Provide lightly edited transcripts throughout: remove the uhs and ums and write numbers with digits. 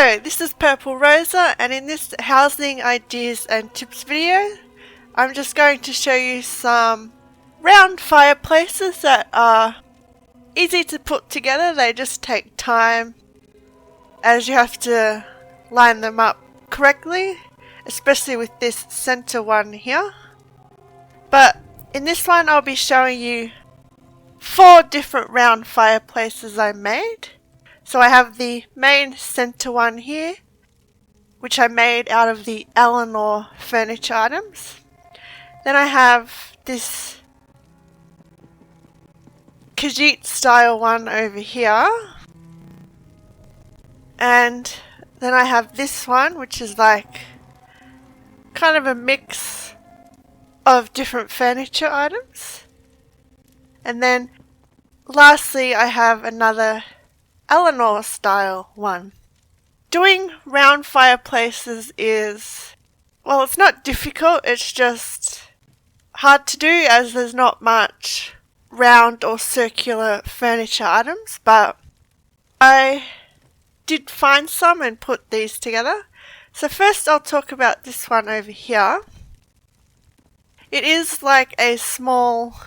Hello, this is Purple Rosa, and in this housing ideas and tips video, I'm just going to show you some round fireplaces that are easy to put together. They just take time as you have to line them up correctly, especially with this center one here. But in this one I'll be showing you 4 different round fireplaces I made. So I have the main center one here, which I made out of the Eleanor furniture items. Then I have this Khajiit style one over here. And then I have this one, which is like kind of a mix of different furniture items. And then lastly I have another Eleanor style one. Doing round fireplaces is, well, it's not difficult, it's just hard to do as there's not much round or circular furniture items, but I did find some and put these together. So first I'll talk about this one over here. It is like a small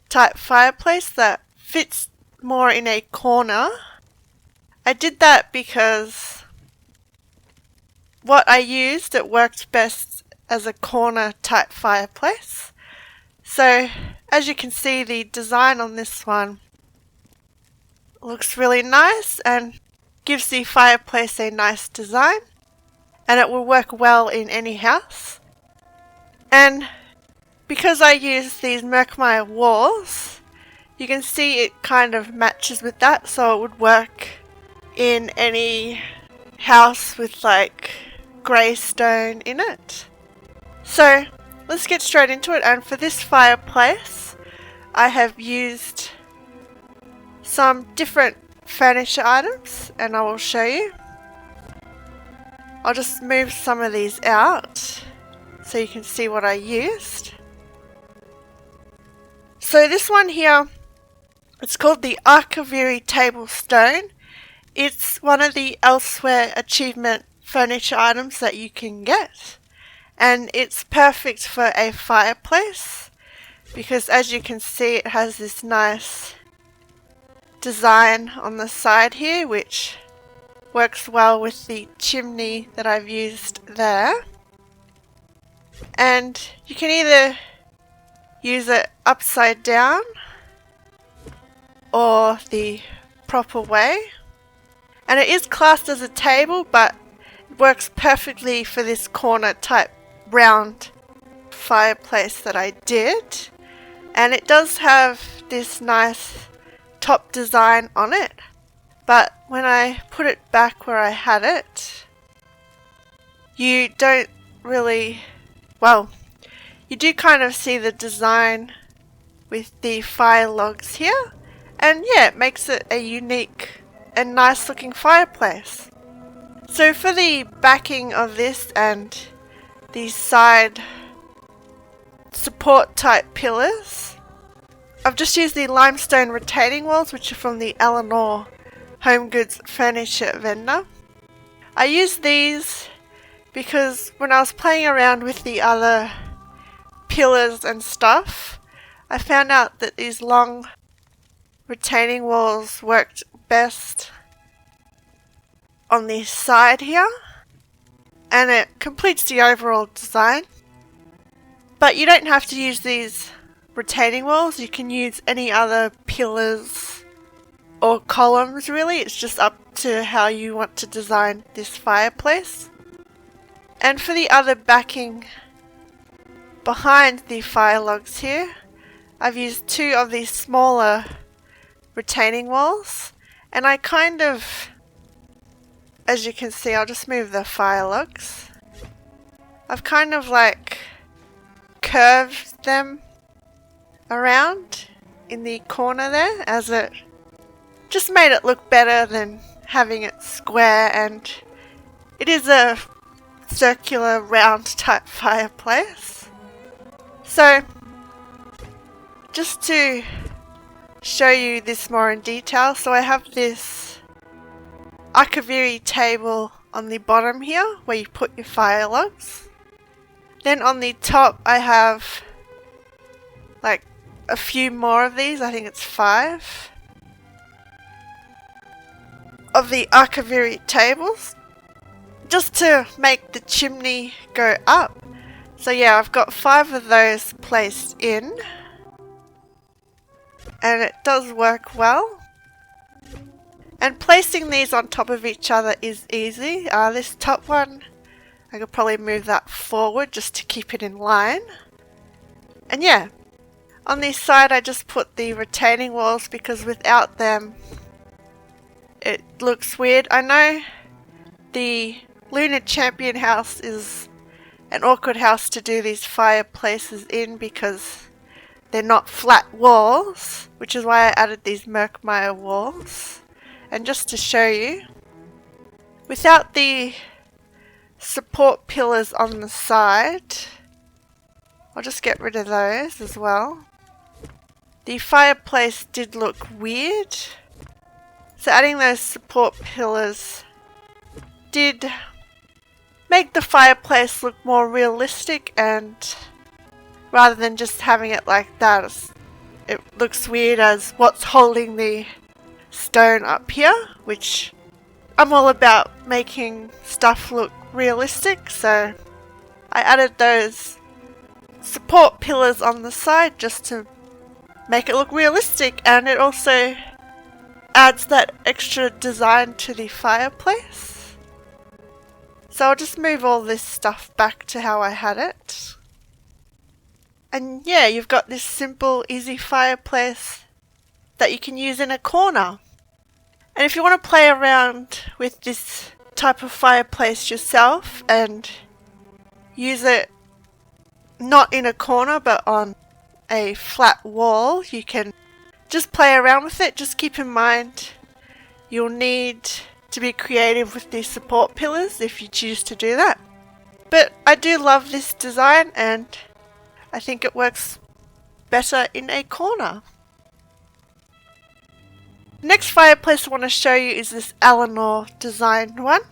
type fireplace that fits more in a corner. I did that because what I used, it worked best as a corner type fireplace. So as you can see, the design on this one looks really nice and gives the fireplace a nice design, and it will work well in any house. And because I used these Merkmeyer walls, you can see it kind of matches with that, so it would work in any house with like grey stone in it. So let's get straight into it. And for this fireplace I have used some different furniture items and I will show you. I'll just move some of these out so you can see what I used. So this one here, it's called the Archivary Table Stone. It's one of the Elsewhere Achievement furniture items that you can get. And it's perfect for a fireplace because, as you can see, it has this nice design on the side here, which works well with the chimney that I've used there. And you can either use it upside down or the proper way. And it is classed as a table, but it works perfectly for this corner type round fireplace that I did. And it does have this nice top design on it, but when I put it back where I had it, you don't really, well, you do kind of see the design with the fire logs here, and yeah, it makes it a unique and nice looking fireplace. So for the backing of this and these side support type pillars, I've just used the limestone retaining walls, which are from the Eleanor Home Goods furniture vendor. I used these because when I was playing around with the other pillars and stuff, I found out that these long retaining walls worked best on this side here, and it completes the overall design. But you don't have to use these retaining walls, you can use any other pillars or columns really, it's just up to how you want to design this fireplace. And for the other backing behind the fire logs here, I've used 2 of these smaller retaining walls, and I kind of, as you can see, I'll just move the fire logs. I've kind of like curved them around in the corner there, as it just made it look better than having it square, and it is a circular round type fireplace. So just to show you this more in detail, so I have this akaviri table on the bottom here where you put your fire logs. Then on the top I have like a few more of these, I think it's 5 of the akaviri tables, just to make the chimney go up. So yeah, I've got 5 of those placed in, and it does work well. And placing these on top of each other is easy. This top one, I could probably move that forward just to keep it in line. And yeah, on this side I just put the retaining walls because without them it looks weird. I know the Lunar Champion house is an awkward house to do these fireplaces in because they're not flat walls, which is why I added these Merkmeyer walls. And just to show you, without the support pillars on the side, I'll just get rid of those as well. The fireplace did look weird, so adding those support pillars did make the fireplace look more realistic, and rather than just having it like that, it looks weird as what's holding the stone up here, which I'm all about making stuff look realistic, so I added those support pillars on the side just to make it look realistic, and it also adds that extra design to the fireplace. So I'll just move all this stuff back to how I had it. And yeah, you've got this simple, easy fireplace that you can use in a corner. And if you want to play around with this type of fireplace yourself and use it not in a corner but on a flat wall, you can just play around with it. Just keep in mind you'll need to be creative with these support pillars if you choose to do that. But I do love this design and I think it works better in a corner. The next fireplace I want to show you is this Eleanor designed one.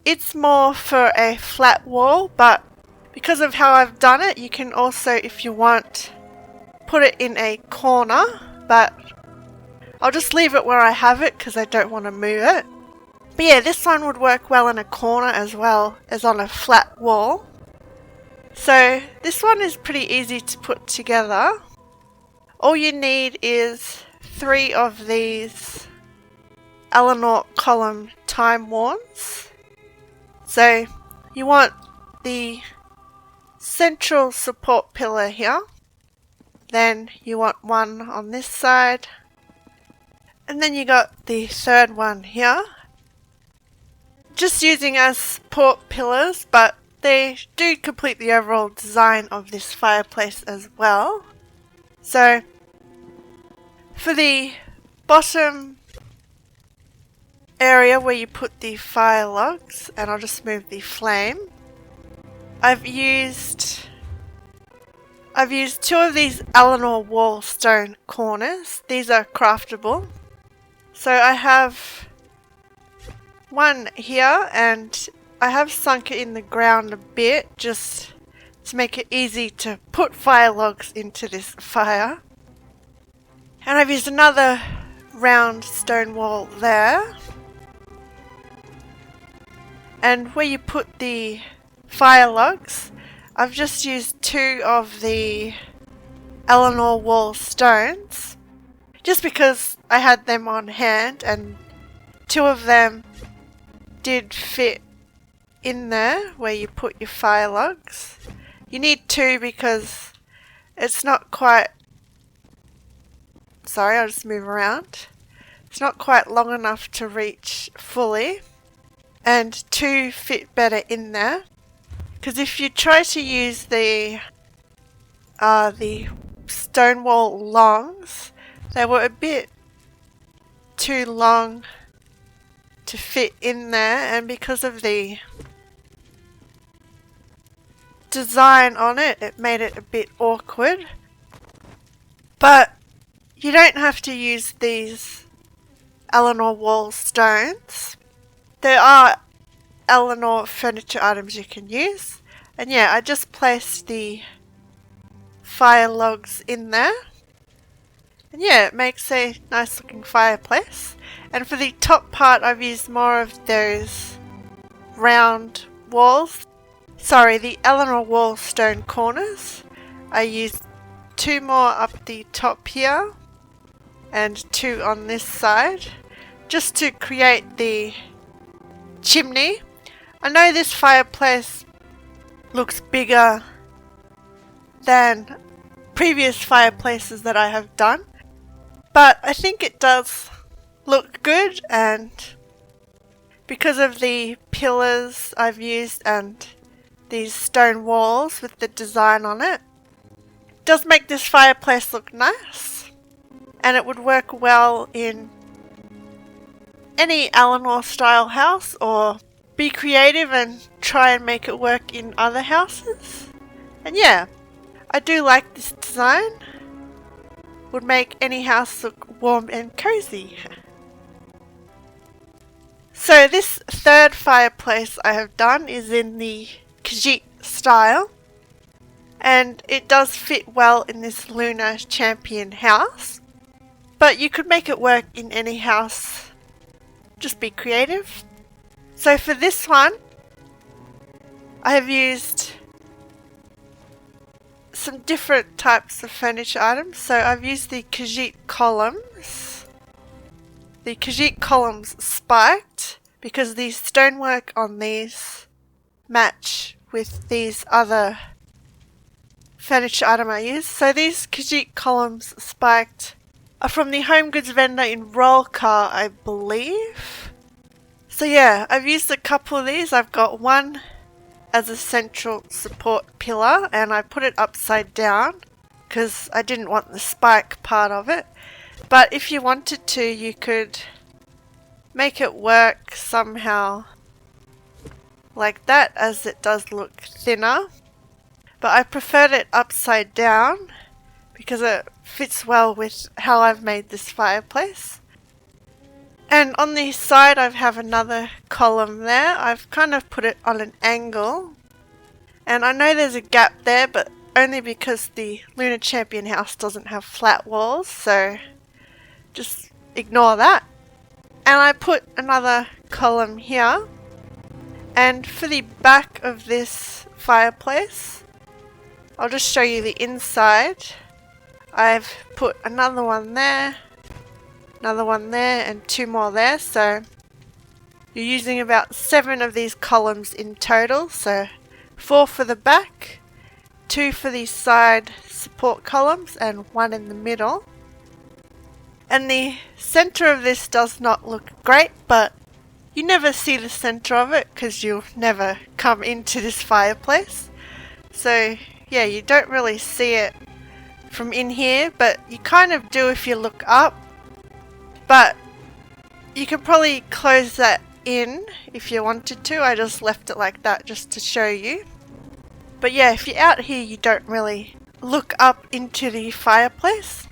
It's more for a flat wall, but because of how I've done it, you can also, if you want, put it in a corner, but I'll just leave it where I have it because I don't want to move it. But yeah, this one would work well in a corner as well as on a flat wall. So this one is pretty easy to put together. All you need is 3 of these Eleanor column time worns. So you want the central support pillar here, then you want one on this side, and then you got the third one here, just using as support pillars, but they do complete the overall design of this fireplace as well. So for the bottom area where you put the fire logs, and I'll just move the flame, I've used 2 of these Eleanor wall stone corners. These are craftable. So I have one here, and I have sunk it in the ground a bit just to make it easy to put fire logs into this fire. And I've used another round stone wall there. And where you put the fire logs, I've just used 2 of the Eleanor wall stones, just because I had them on hand and 2 of them did fit in there where you put your fire logs. You need 2 because it's not quite, sorry, I'll just move around. It's not quite long enough to reach fully, and 2 fit better in there. Because if you try to use the stonewall longs, they were a bit too long to fit in there, and because of the design on it, it made it a bit awkward. But you don't have to use these Eleanor wall stones. there are Eleanor furniture items you can use. And yeah, I just placed the fire logs in there. And yeah, it makes a nice looking fireplace. And for the top part, I've used more of those round walls. Sorry, the Eleanor wall stone corners. I used 2 more up the top here and 2 on this side just to create the chimney. I know this fireplace looks bigger than previous fireplaces that I have done, but I think it does look good, and because of the pillars I've used and these stone walls with the design on it, it does make this fireplace look nice, and it would work well in any Eleanor style house, or be creative and try and make it work in other houses. And yeah, I do like this design. Would make any house look warm and cozy. So this third fireplace I have done is in the Khajiit style, and it does fit well in this Lunar Champion house, but you could make it work in any house. Just be creative. So for this one, I have used some different types of furniture items. So I've used the Khajiit columns. The Khajiit columns spiked because the stonework on these match with these other furniture item I used. So these Khajiit columns spiked are from the home goods vendor in Rollcar, I believe. So yeah, I've used a couple of these. I've got one as a central support pillar, and I put it upside down because I didn't want the spike part of it. But if you wanted to, you could make it work somehow like that, as it does look thinner. But I preferred it upside down because it fits well with how I've made this fireplace. And on the side I have another column there. I've kind of put it on an angle. And I know there's a gap there, but only because the Lunar Champion house doesn't have flat walls, so just ignore that. And I put another column here. And for the back of this fireplace, I'll just show you the inside. I've put another one there, another one there, and 2 more there. So you're using about 7 of these columns in total. So 4 for the back, 2 for the side support columns, and 1 in the middle. And the center of this does not look great, but you never see the center of it because you'll never come into this fireplace. So yeah, you don't really see it from in here, but you kind of do if you look up. But you can probably close that in if you wanted to. I just left it like that just to show you. But yeah, if you're out here, you don't really look up into the fireplace.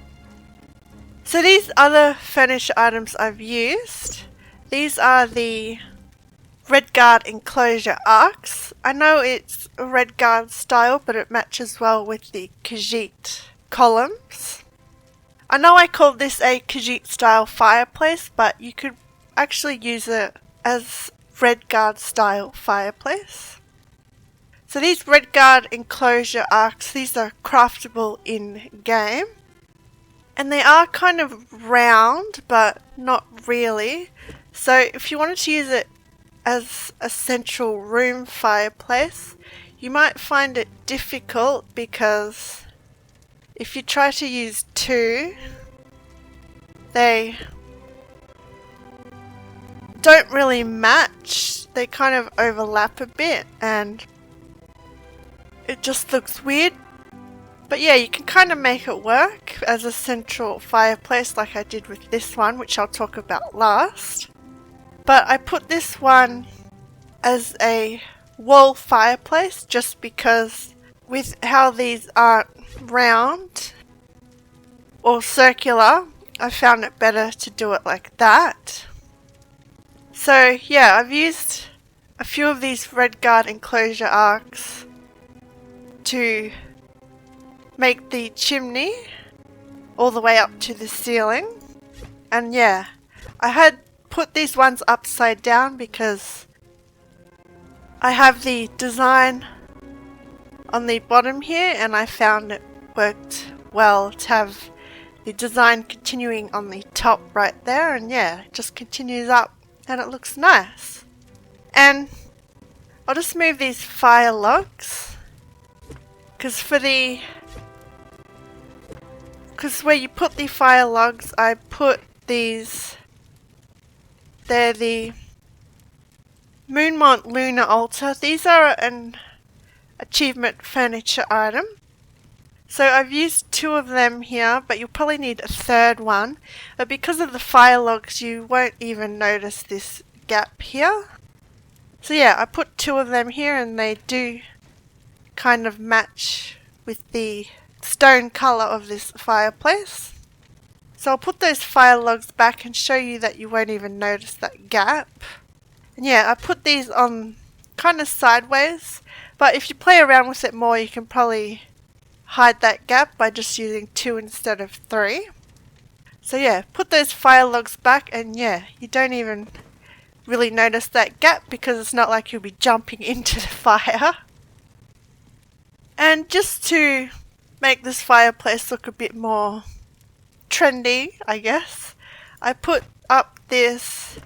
So these other furniture items I've used, these are the Red Guard enclosure arcs. I know it's a Red Guard style, but it matches well with the Khajiit columns. I know I called this a Khajiit style fireplace, but you could actually use it as Red Guard style fireplace. So these Red Guard enclosure arcs, these are craftable in game. And they are kind of round, but not really. So if you wanted to use it as a central room fireplace, you might find it difficult because if you try to use 2, they don't really match. They kind of overlap a bit and it just looks weird. But yeah, you can kind of make it work as a central fireplace like I did with this one, which I'll talk about last. But I put this one as a wall fireplace just because with how these aren't round or circular, I found it better to do it like that. So yeah, I've used a few of these red guard enclosure arcs to make the chimney all the way up to the ceiling. And yeah, I had put these ones upside down because I have the design on the bottom here and I found it worked well to have the design continuing on the top right there, and yeah, it just continues up and it looks nice. And I'll just move these fire logs because where you put the fire logs, I put these, they're the Moonmont Lunar Altar. These are an achievement furniture item. So I've used 2 of them here, but you'll probably need a 3rd one. But because of the fire logs, you won't even notice this gap here. So yeah, I put 2 of them here and they do kind of match with the stone colour of this fireplace. So I'll put those fire logs back and show you that you won't even notice that gap. And yeah, I put these on kind of sideways, but if you play around with it more, you can probably hide that gap by just using 2 instead of 3. So yeah, put those fire logs back and yeah, you don't even really notice that gap because it's not like you'll be jumping into the fire. And just to make this fireplace look a bit more trendy, I guess, I put up this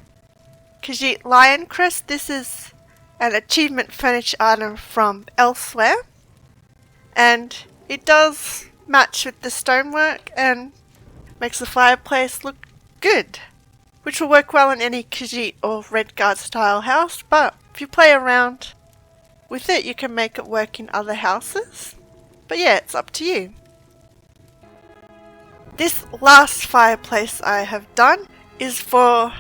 Khajiit lion crest. This is an achievement furniture item from elsewhere, and it does match with the stonework and makes the fireplace look good, which will work well in any Khajiit or red guard style house, but if you play around with it you can make it work in other houses. But yeah, it's up to you. This last fireplace I have done is for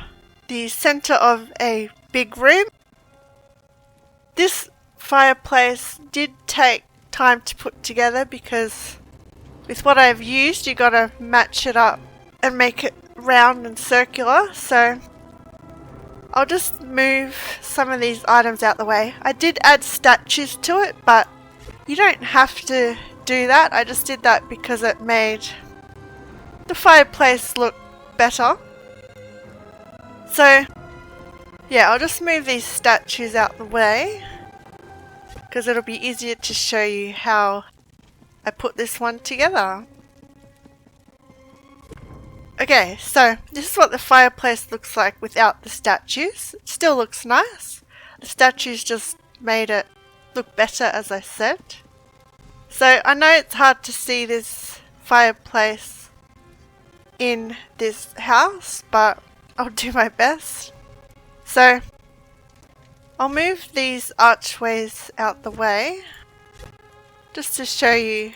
the center of a big room. This fireplace did take time to put together because with what I've used you gotta match it up and make it round and circular, so I'll just move some of these items out the way. I did add statues to it, but you don't have to do that. I just did that because it made the fireplace look better. So yeah, I'll just move these statues out the way because it'll be easier to show you how I put this one together. Okay, so this is what the fireplace looks like without the statues. It still looks nice. The statues just made it look better, as I said. So I know it's hard to see this fireplace in this house, but I'll do my best. So I'll move these archways out the way just to show you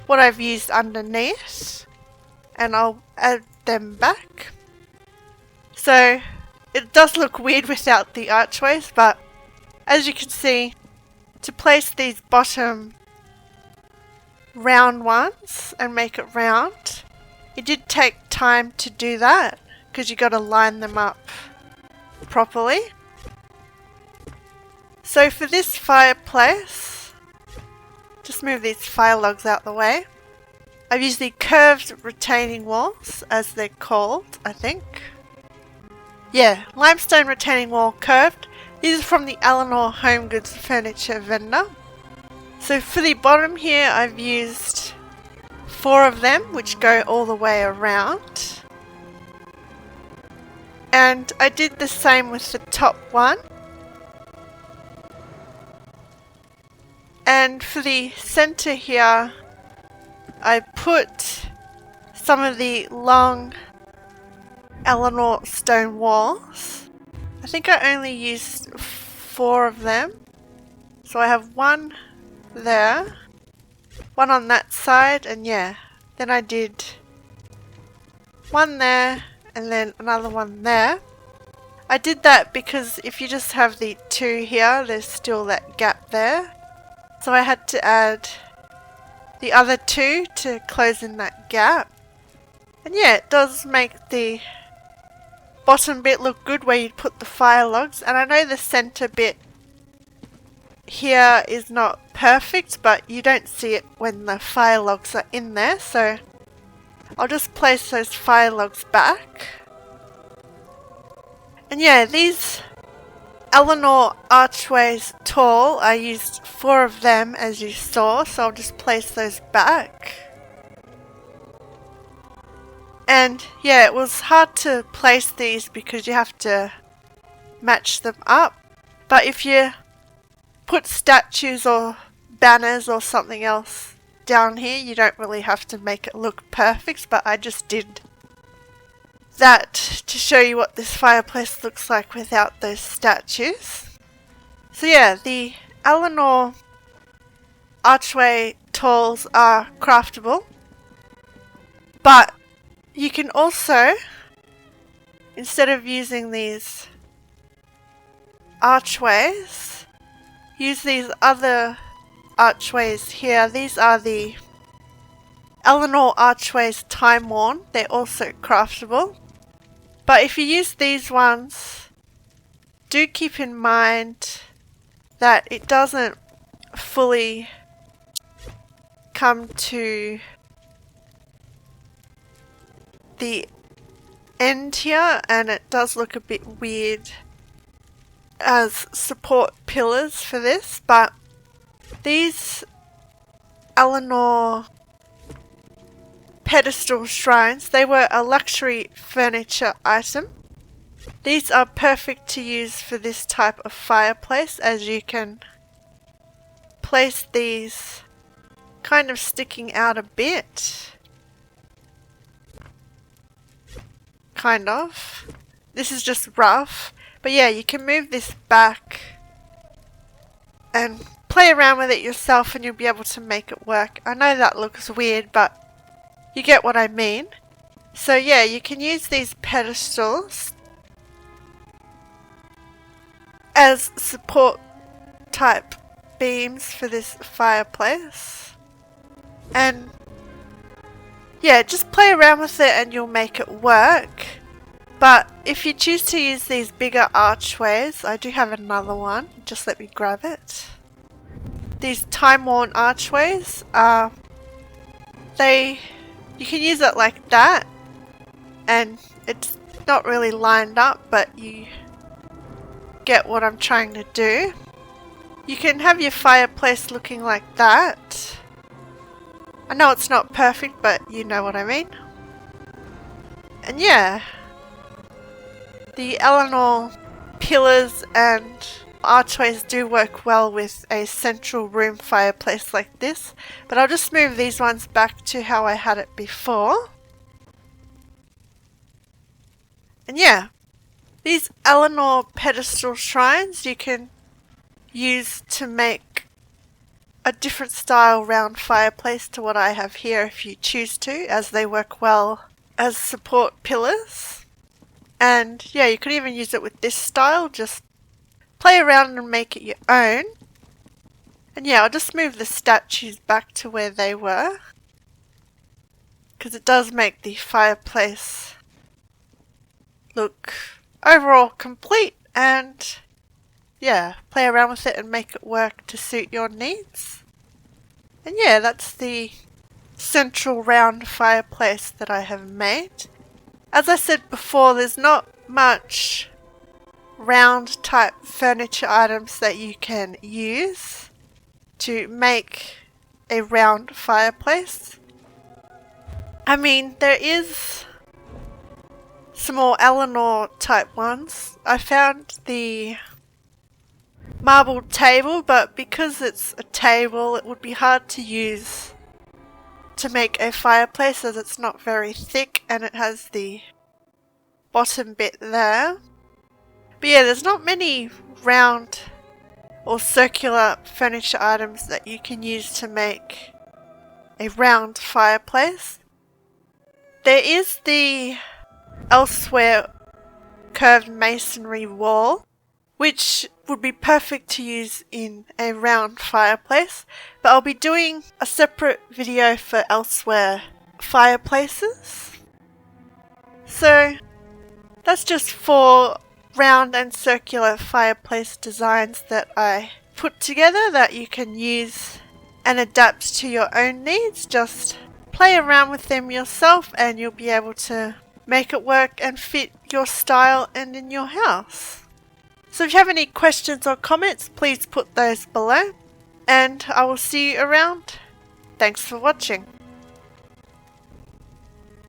what I've used underneath, and I'll add them back. So it does look weird without the archways, but as you can see, to place these bottom round ones and make it round, it did take time to do that because you got to line them up properly. So for this fireplace, just move these fire logs out the way. I've used the curved retaining walls, as they're called, I think. Yeah, limestone retaining wall curved. These are from the Eleanor Home Goods furniture vendor. So for the bottom here I've used 4 of them which go all the way around. And I did the same with the top one. And for the center here, I put some of the long Eleanor stone walls. I think I only used 4 of them. So I have 1 there, 1 on that side, and yeah, then I did 1 there and then another 1 there. I did that because if you just have the 2 here, there's still that gap there. So I had to add the other 2 to close in that gap. And yeah, it does make the bottom bit look good where you'd put the fire logs, and I know the center bit here is not perfect, but you don't see it when the fire logs are in there, so I'll just place those fire logs back. And yeah, these Eleanor archways tall, I used 4 of them as you saw, so I'll just place those back. And yeah, it was hard to place these because you have to match them up, but if you put statues or banners or something else down here, you don't really have to make it look perfect, but I just did that to show you what this fireplace looks like without those statues. So yeah, the Eleanor archway talls are craftable, but you can also, instead of using these archways, use these other archways here. These are the Eleanor archways time worn. They're also craftable. But if you use these ones, do keep in mind that it doesn't fully come to the end here, and it does look a bit weird as support pillars for this, but these Eleanor pedestal shrines, they were a luxury furniture item. These are perfect to use for this type of fireplace, as you can place these kind of sticking out a bit. Kind of. This is just rough. But yeah, you can move this back and play around with it yourself and you'll be able to make it work. I know that looks weird, but you get what I mean. So yeah, you can use these pedestals as support type beams for this fireplace. And yeah, just play around with it and you'll make it work. But if you choose to use these bigger archways, I do have another one, just let me grab it. These time-worn archways, you can use it like that, and it's not really lined up, but you get what I'm trying to do. You can have your fireplace looking like that. I know it's not perfect, but you know what I mean. And yeah, the Eleanor pillars and archways do work well with a central room fireplace like this, but I'll just move these ones back to how I had it before. And yeah, these Eleanor pedestal shrines you can use to make a different style round fireplace to what I have here if you choose to, as they work well as support pillars. And yeah, you could even use it with this style, just play around and make it your own. And yeah, I'll just move the statues back to where they were, because it does make the fireplace look overall complete, and yeah, play around with it and make it work to suit your needs. And yeah, that's the central round fireplace that I have made. As I said before, there's not much round type furniture items that you can use to make a round fireplace. I mean, there is some more Eleanor type ones. I found the marble table, but because it's a table, it would be hard to use to make a fireplace as it's not very thick and it has the bottom bit there. But yeah, there's not many round or circular furniture items that you can use to make a round fireplace. There is the elsewhere curved masonry wall, which would be perfect to use in a round fireplace, but I'll be doing a separate video for elsewhere fireplaces. So That's just 4 round and circular fireplace designs that I put together that you can use and adapt to your own needs. Just play around with them yourself and you'll be able to make it work and fit your style and in your house. So if you have any questions or comments, please put those below and I will see you around. Thanks for watching.